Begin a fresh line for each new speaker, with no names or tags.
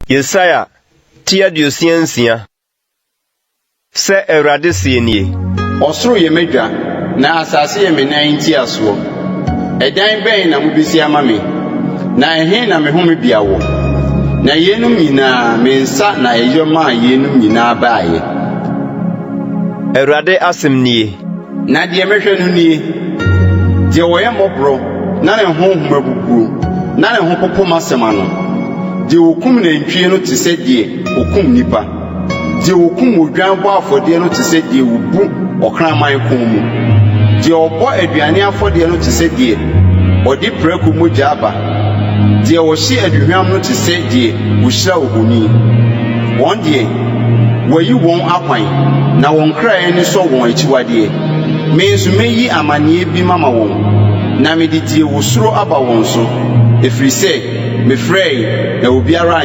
Yesaya tia diosiensia se Awurade sienie
Osoro ye medwa na asase ye menan ti aso edan ben na mubisi ama me na ehe na me home bia wo na yenum nyina me nsa na eyoma yenum nyina baaye
Awurade asemnie
na de mehwe no nie de woye mobro na ne honhom abubuo na ne hopopo masema no de okum na ntwie no te se de okum nipa de okum odwan bo afode no te se de obu okraman kon mu de obo aduane afode no te se de odi preku mogya aba de wo hye aduhwam no te se de wo hyira ohoni won de wayi won akwan na won krae ni so won achiwade me nso meyi amane bi mama won na me de die wo soro aba won so efiri se me frey na obiara